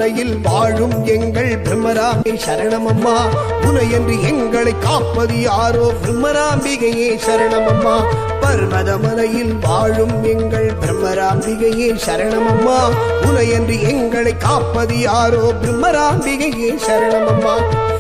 மலையில் வாழும் எங்கள் பிரம்மராம்பே சரணமம்மா. உனையன்று எங்களை காப்பது யாரோ பிரம்மராம்பிகையே சரணமம்மா. பர்வத மலையில் வாழும் எங்கள் பிரம்மராம்பிகையே சரணமம்மா. உனையன்று எங்களை காப்பது யாரோ பிரம்மராம்பிகையே சரணமம்மா.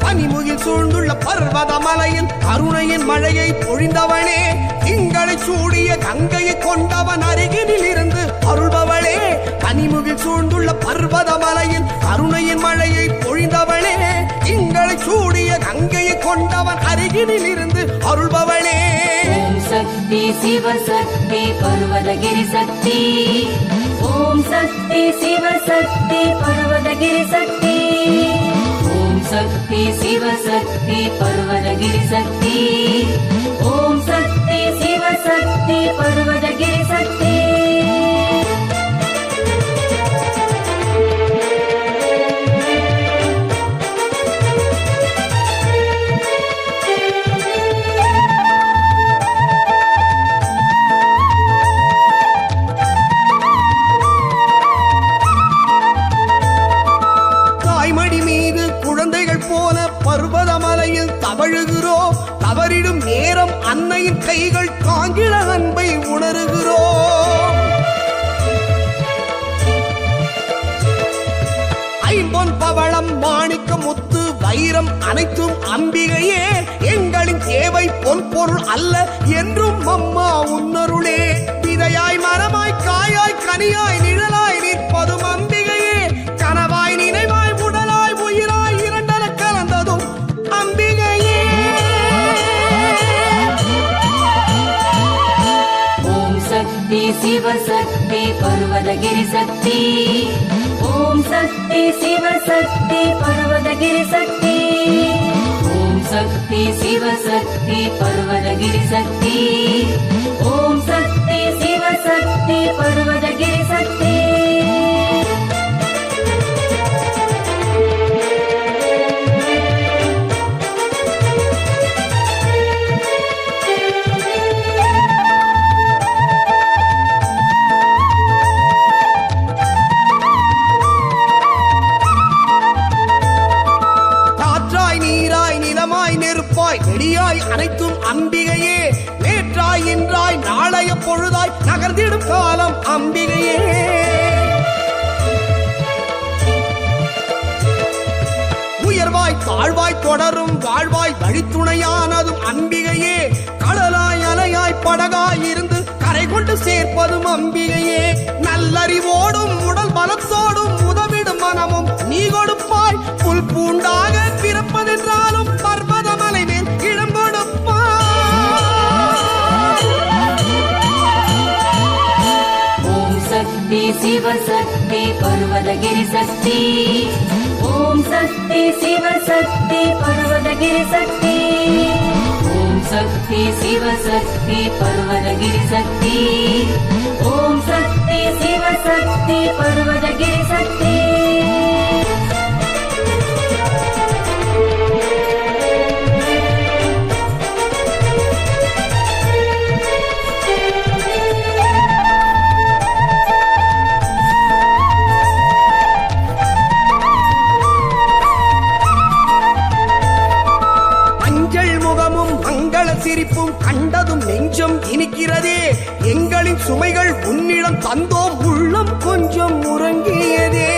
பனிமுகில் சூழ்ந்துள்ள பர்வத மலையில் கருணையின் மழையை பொழிந்தவனே, திங்களை சூடிய கங்கையை கொண்டவன் அருகினில் இருந்து அருள்பவளே. பனிமுகில் சூழ்ந்துள்ள பர்வத மலையில் கருணையின் மழையை பொழிந்தவளே, திங்களை சூடிய கங்கையை கொண்டவன் அருகினில் இருந்து அருள்பவளே. ஓம் சக்தி சிவசக்தி பர்வதகிரி சக்தி. ஓம் சக்தி சிவசக்தி பர்வதகிரி சக்தி. ஓம் சக்தி சிவசக்தி பர்வதகிரி சக்தி. ஓம் சக்தி சிவசக்தி பர்வதகிரி சக்தி. பர்வதமலையில் தவழுகிறோம், தவறிடும் நேரம் அன்னையின் கைகள் தாங்கிட அன்பை உணர்கிறோம். ஐம்பொன் பவளம் மாணிக்க முத்து வைரம் அனைத்தும் அம்பிகையே, எங்களின் தேவை பொன் பொருள் அல்ல என்றும் அம்மா உன்னருளே. விதையாய் மரமாய் காயாய் கனியாய் நிழலாய் நிற்பதும் அம்பிகையே, கனவாய் நினைவாய் உடலாய் உயிராய் இரண்டர கலந்ததும் அம்பிகையே. ஓம் சக்தி சிவசக்தி பர்வதகிரி சக்தி. ஓம் சக்தி சிவசக்தி பர்வதகிரி சக்தி. ஓம் சக்தி சிவசக்தி பர்வதகிரி சக்தி. ஓம் சக்தி சிவசக்தி பர்வதகிரி சக்தி. வெளியாய் அனைத்தும் அம்பிகையே, நேற்றாய் இன்றாய் நாளைய பொழுதாய் நகர்ந்திடும் காலம் அம்பிகையே. உயர்வாய் தாழ்வாய் தொடரும் வாழ்வாய் வழித்துணையானதும் அம்பிகையே, கடலாய் அலையாய் படகாய் இருந்து கரை கொண்டு சேர்ப்பதும் அம்பிகையே. நல்லறிவோடும் உடல் பலத்தோடும் உதவிடும் மனமும் நீ கொடுப்பாய், புல் பூண்டாக பிறப்பதென்றாலும் பர்வத மலை மேல் இடம் கொடுப்பாய். ஓம் சக்தி சிவசக்தி பர்வதகிரி சக்தி. ஓம் சக்தி சிவசக்தி பர்வதகிரி சக்தி. ஓம் சக்தி சிவசக்தி பர்வதகிரி சக்தி. ஓம் சக்தி சிவசக்தி பர்வதகிரி சக்தி. சிரிப்பும் கண்டதும் நெஞ்சம் இனிக்கிறதே, எங்களின் சுமைகள் உன்னிடம் தந்தோம் உள்ளம் கொஞ்சம் உறங்கியதே.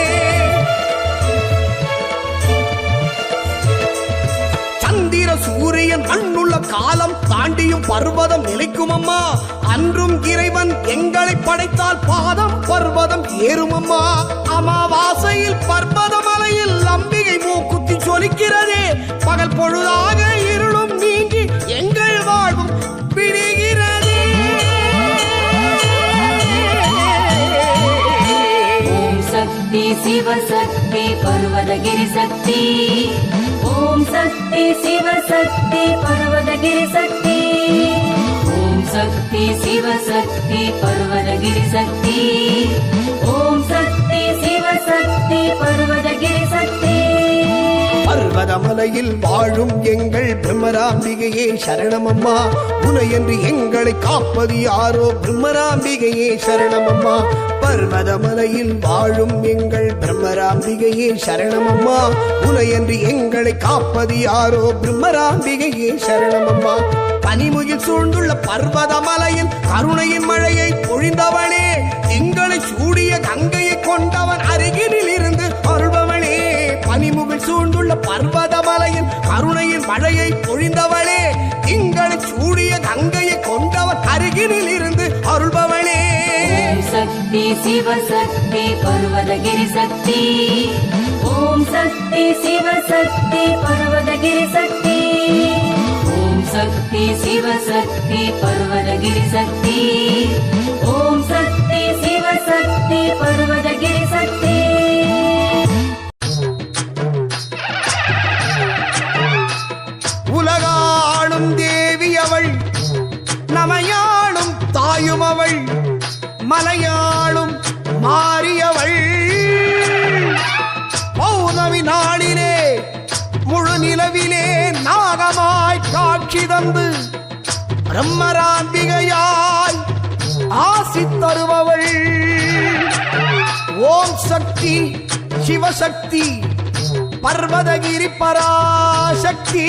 சந்திர சூரியன் மண்ணுள்ள காலம் தாண்டியும் பர்வதம் நிலைக்கும் அம்மா. அன்றும் இறைவன் எங்களை படைத்தால் பாதம் பர்வதம் ஏறும் அம்மா. அமாவாசையில் பர்வத மலையில் அம்பிகை மூக்குத்தி சொலிக்கிறதே, பகல் பொழுதாக இருளும் நீங்கி எங்கள் வாழ்வும் விடுகிறதே. ஓம் சக்தி சிவசக்தி பர்வதகிரி சக்தி. ஓம் சக்தி சிவசக்தி பர்வதகிரி சக்தி. ஓம் சக்தி சிவசக்தி பர்வதகிரி சக்தி. ஓம் சக்தி சிவசக்தி பர்வதகிரி சக்தி. பர்வதமலையில் வாழும் எங்கள் பிரம்மராம்பிகையே சரணமம்மா. உனையன்று எங்களை காப்பது யாரோ பிரம்மராம்பிகையே சரணமம்மா. பர்வதமலையில் வாழும் எங்கள் பிரம்மராம்பிகையே சரணமம்மா. உனையன்று எங்களை காப்பது யாரோ பிரம்மராம்பிகையே சரணமம்மா. பனிமுகில் சூழ்ந்துள்ள பர்வதமலையில் கருணையின் மழையை பொழிந்தவனே, திங்களை சூடிய கங்கையை கொண்டவன் அருகினில் இருந்து அருள்பவனே. பனிமுகில் சூழ்ந்துள்ள பர்வதமலையில் கருணையின் மழையை பொழிந்தவனே, திங்களை சூடிய கங்கையை கொண்டவன் அருகினில் இருந்து அருள்பவனே. ஓம் சக்தி சிவசக்தி பர்வதகிரி சக்தி. ஓம் சக்தி சிவசக்தி பர்வதகிரி சக்தி. ஓம் சக்தி சிவசக்தி பர்வதகிரி சக்தி. ஓம் சக்தி சிவசக்தி பர்வதகிரி சக்தி. உலகாளும் தேவி அவள், நமையாளும் தாயும் அவள், மலையாளும் மாறியவள். பௌர்ணமி நாளிலே முழு நிலவிலே நாகமாய் காட்சி தந்து பிரம்மராம்பிகையாய் ஆசி தருபவள். ஓம் சக்தி சிவசக்தி பர்வதகிரி பராசக்தி.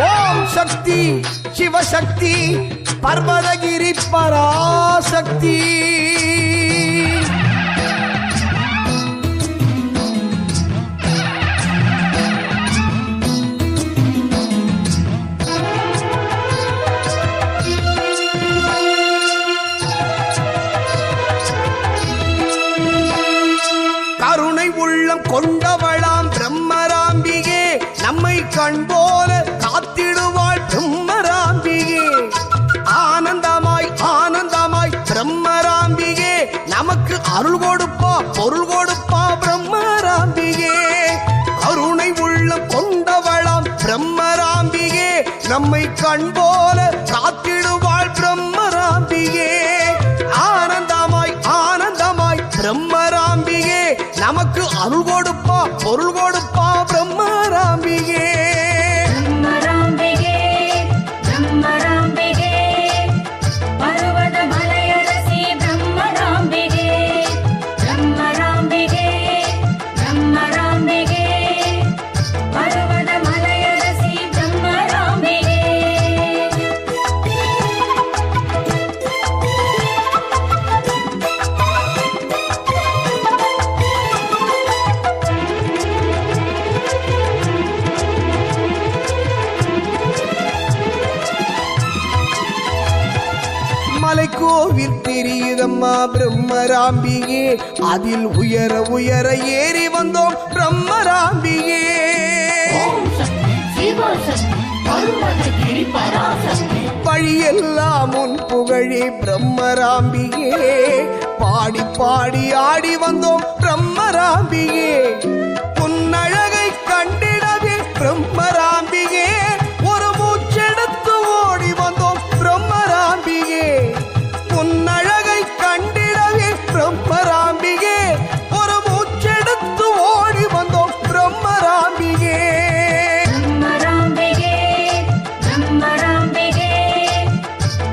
ஓம் சக்தி சிவசக்தி பர்வதகிரி பராசக்தி. கருணை உள்ளம் கொண்டவளாம் பிரம்மராம்பிகே, நம்மை கண் போல காத்திடுவாள் பிரம்மராம்பிகே. ஆனந்தமாய் ஆனந்தமாய் பிரம்மராம்பிகே, நமக்கு அருள் கொடுப்பா பொருள் கொடுப்பா பிரம்மராம்பிகே. கருணை உள்ளம் கொண்டவளாம் பிரம்மராம்பிகே, நம்மை கண் போல காத்திடுவாள் பிரம்மராம்பிகே. ஆனந்தமாய் ஆனந்தமாய் பிரம்மராம்பிகே, நமக்கு அருள் கொடுப்பா பொருள் கொடுப்பா பிரம்மராம்பிகே. பிரம்மராம்பிகே பிரம்மராம்பிகே பர்வத மலையரசி பிரம்மராம்பிகே. பிரம்மராம்பிகே பிரம்மராம்பிகே பர்வத மலையரசி பிரம்மராம்பிகே. மலைக்கோவில் தெரியுதம்மா பிரம்மராம்பிகே, அதில் உயர உயர ஏறி வந்தோம் பிரம்மராம்பிகே. வழியெல்லாம் உன் புகழே பிரம்மராம்பிகே, பாடி பாடி ஆடி வந்தோம் பிரம்மராம்பிகே. உன்னழகை கண்டிடவே பிரம்மராம்பிகே, ஒரு மூச்செடுத்து ஓடி வந்தோம் பிரம்மராம்பிகே. உன்னழகை கண்டிடவே பிரம்மராம்பிகே, ஒரு மூச்செடுத்து ஓடி வந்தோம் பிரம்மராம்பிகே. பிரம்மராம்பிகே பிரம்மராம்பிகே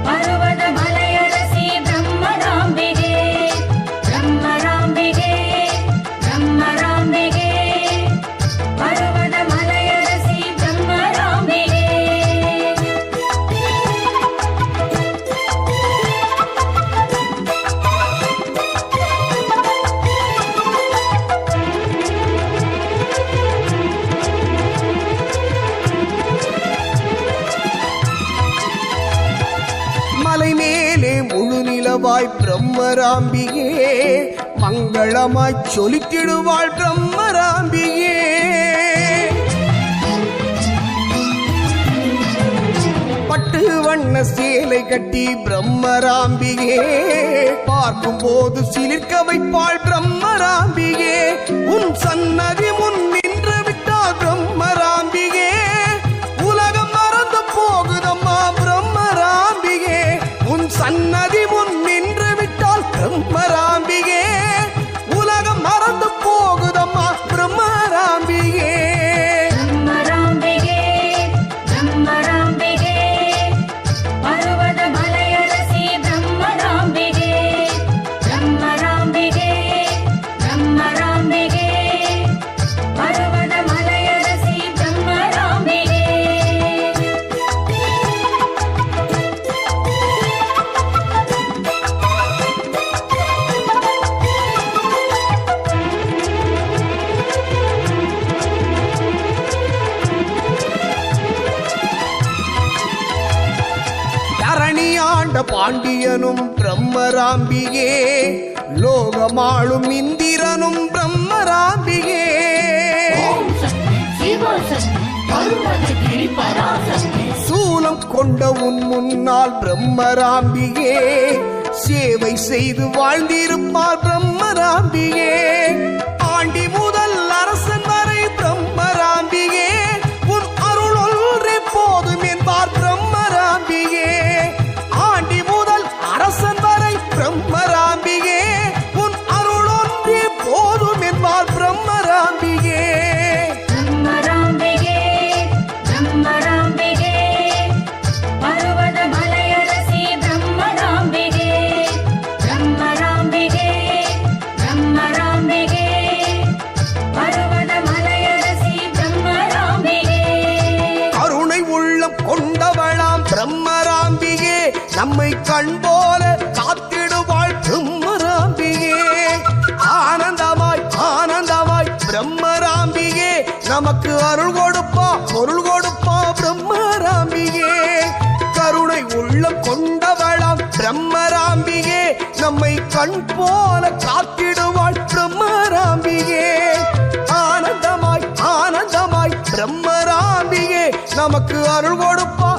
பர்வத மலையரசி பிரம்மராம்பிகே. பிரம்மராம்பிகே பிரம்மராம்பிகே பர்வத மலையரசி பிரம்மராம்பிகே. மலை மேலே முழு நிலவாய் பிரம்மராம்பிகே, மங்களமாய் சொலித்திடுவாள் பிரம்மராம்பிகே. பட்டு வண்ண சேலை கட்டி பிரம்மராம்பிகே, பார்க்கும் போது சிலிர்க்க வைப்பாள் பிரம்மராம்பிகே. உன் சன்னதி முன் நின்று விட்டால் பிரம்மராம்பிகே, உலகம் மறந்து போகுதம்மா பிரம்மராம்பிகே. உன் சன்னதி முன் நின்று விட்டால் பிரம்மராம்பிகே, உலகம் மறந்து போகுதம்மா பிரம்மராம்பிகே. ஈசனும் பிரம்மராம்பிகே லோகமாளும் இந்திரனும் பிரம்மராம்பிகே ஓம் சக்தி சிவசக்தி பருவதகிரி பராசக்தி சூலம் கொண்ட உன் முன்னால் பிரம்மராம்பிகே சேவை செய்து வாழ்ந்திருப்பார் பிரம்மராம்பிகே ஆண்டி முதல் அரசன் வரை பிரம்மராம்பிகே உன் அருள் ஒன்றே போதும் என்பார் பிரம்மராம்பிகே ஆண்டி முதல் அரசன் வரை பிரம்மராம்பிகே உன் அருள் ஒன்றே போதும் என்பார் பிரம்மராம்பிகே பிரம்மராம்பிகே பிரம்மராம்பிகே பர்வத மலையரசி பிரம்மராம்பிகே பிரம்மராம்பிகே பிரம்மராம்பிகே பர்வத மலையரசி பிரம்மராம்பிகே கருணை உள்ளம் கொண்டவளாம் பிரம்மராம்பிகே நம்மை கண் போல காத்திடுவாள் பிரம்மராம்பிகே ஆனந்தமாய் ஆனந்தமாய் பிரம்மராம்பிகே நமக்கு அருள் கொடுப்பா பொருள் கொடுப்பா பிரம்மராம்பிகே கருணை உள்ளம் கொண்டவளாம் பிரம்மராம்பிகே நம்மை கண் போல காத்திடுவாள் பிரம்மராம்பிகே ஆனந்தமாய் ஆனந்தமாய் பிரம்மராம்பிகே நமக்கு அருள் கொடுப்பா